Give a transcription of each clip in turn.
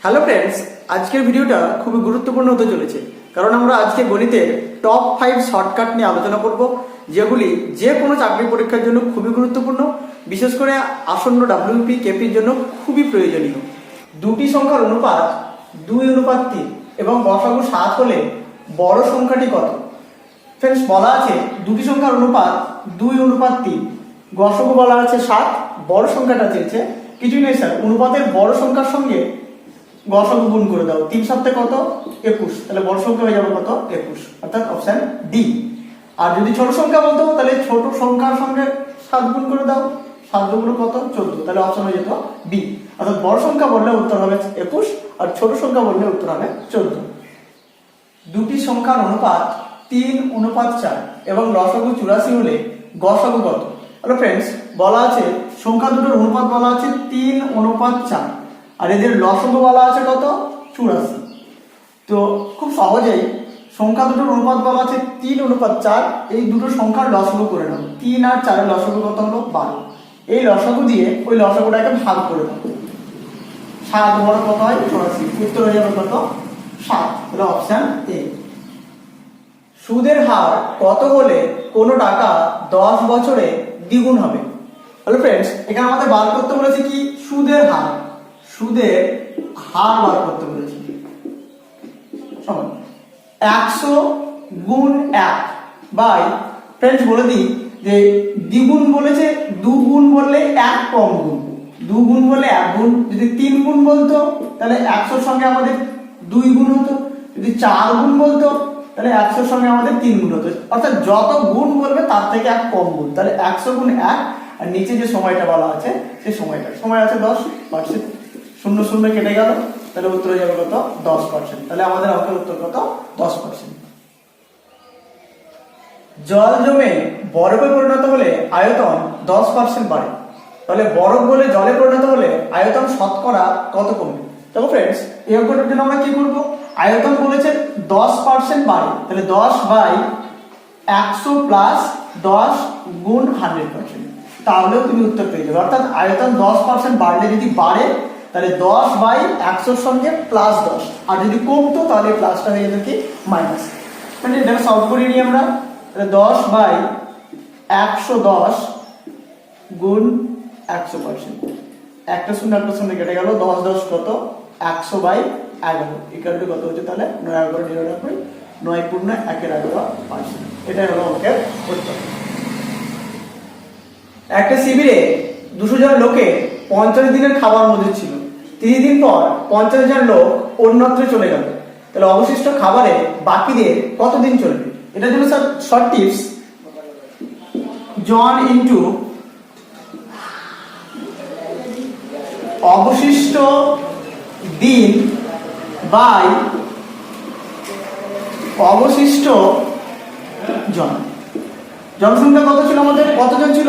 Hello friends, আজকের ভিডিওটা খুবই গুরুত্বপূর্ণ হতে চলেছে, কারণ আমরা আজকে গণিতের টপ 5 শর্টকাট নিয়ে আলোচনা করব, যেগুলি যে কোনো চাকরি পরীক্ষার জন্য খুবই গুরুত্বপূর্ণ, বিশেষ করে আসন্ন ডাব্লিউপি কেপির জন্য খুবই প্রয়োজনীয়। দুটি সংখ্যার অনুপাত 2:3 এবং গসাগু 7 হলে বড় সংখ্যাটি কত? ফ্রেন্ডস, বলা আছে দুটি সংখ্যার অনুপাত 2:3, গসাগু বলা আছে 7, বড় সংখ্যাটা চেয়েছে। কিছুই নেই স্যার, অনুপাতের বড় সংখ্যার সঙ্গে গসাগু গুণ করে দাও। 3 7 কত? 21। তাহলে বড় সংখ্যা হয়ে যাবে কত? 21, অর্থাৎ অপশন ডি। আর যদি ছোট সংখ্যা বলতো তাহলে ছোট সংখ্যার সঙ্গে 7 গুণ করে দাও। 7 দুগুণ কত? 14। তাহলে অপশন হয়ে যেত বি। অর্থাৎ বড় সংখ্যা বললে উত্তর হবে 21 আর ছোট সংখ্যা বললে উত্তর হবে 14। দুটি সংখ্যার অনুপাত 3:4 এবং লসাগু 84 হলে গসাগু কত? হ্যালো ফ্রেন্ডস, বলা আছে সংখ্যা দুটোর অনুপাত বলা আছে 3:4 আর এদের লসাগু বলা আছে কত? 84। তো খুব সহজেই সংখ্যা দুটোর অনুপাত বলা আছে 3:4, এই দুটো সংখ্যার লসাগু করে নাও। 3 আর 4 এর লসাগু কত হলো? 12। এই লসাগু দিয়ে ওই লসাগুটাকে ভাগ করে দাও। 7 বড় কত হয়? 84। উত্তর হয়ে যাবে কত? 7। তাহলে অপশন এ। সুদের হার কত হলে কোনো টাকা 10 বছরে দ্বিগুণ হবে? হ্যালো ফ্রেন্ডস, এখানে আমাদের বার করতে বলেছে কি? সুদের হার। সুদের হার বার করতে বলেছি। 100 গুণ 1 বাই, ফ্রেন্ডস বলে দিই যে দ্বিগুণ বলেছে, 2 গুণ বললে 1 কম গুণ, 2 গুণ বললে 1 গুণ। যদি 3 গুণ বলতো তাহলে 100 সঙ্গে আমাদের 2 গুণ হতো। যদি 4 গুণ বলতো তাহলে 100 সঙ্গে আমাদের 3 গুণ হতো। অর্থাৎ যত গুণ বলবে তার থেকে 1 কম গুণ। তাহলে 100 গুণ 1 আর নিচে যে সময়টা বলা আছে সেই সময় আছে 10%। 0 0 কেটে গেল, তাহলে উত্তর হয়ে যাবে কত? 10%। তাহলে আমাদের অঙ্কের উত্তর কত? 10%। জল জমে বরফে পরিণত হলে আয়তন 10% বাড়ে। তাহলে বরফ বলে জলে পরিণত হলে আয়তন শতকরা কত কমবে? দেখো ফ্রেন্ডস, এই অঙ্কটার জন্য আমরা কি করব? আয়তন বলেছে 10% বাড়ে, তাহলে 10/100 প্লাস 10 গুণ 100%, তাহলেও তুমি উত্তর পেয়ে যাবে। অর্থাৎ আয়তন 10% বাড়লে যদি বাড়ে তাহলে 10/100 সঙ্গে প্লাস 10, আর যদি কমতো তাহলে প্লাসটা হয়ে যেত কি? মাইনাস। মানে এটা সলভ করে নিই আমরা। তাহলে 10/110 গুণ 100%, একটা শূন্য কেটে গেল। 10 10 কত? 100/11 ইকুয়াল টু কত হচ্ছে? তাহলে 9 11 99, 9 পূর্ণ 1/11%। এটাই হলো অঙ্কের উত্তর। একটা শিবিরে 200 জন লোকে 50 দিনের খাবার মজুদ ছিল। 30 দিন পর 50 জন লোক অন্যত্র চলে গেল। তাহলে অবশিষ্ট খাবারে বাকিদের কতদিন চলবে? এটার জন্য স্যার শর্ট টিপস, জন ইনটু অবশিষ্ট দিন বাই অবশিষ্ট জন। জনসংখ্যা কত ছিল আমাদের? কতজন ছিল?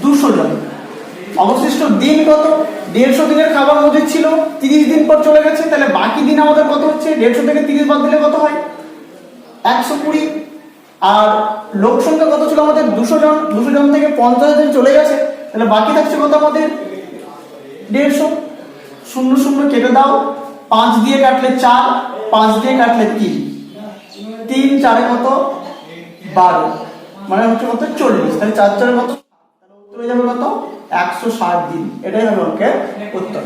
200 জন। অবশিষ্ট দিন কত? 150 দিনের খাবার মজুদ ছিল, 30 দিন পর চলে গেছে। তাহলে বাকি দিন আমাদের কত হচ্ছে? 150 থেকে 30 বাদ দিলে কত হয়? 120। আর লোক সংখ্যা কত ছিল আমাদের? 200 জন। 200 জন থেকে 50 জন চলে গেছে, তাহলে বাকি থাকছে কত আমাদের? 150। 0 0 কেটে দাও। 5 দিয়ে কাটলে 4, 5 দিয়ে কাটলে 3, 3 4 কত? 12, মানে হচ্ছে কত? 40। তাহলে 4 4 কত? তাহলে উত্তর হয়ে যাবে কত? 160 দিন। এটাই হবে অঙ্কের উত্তর।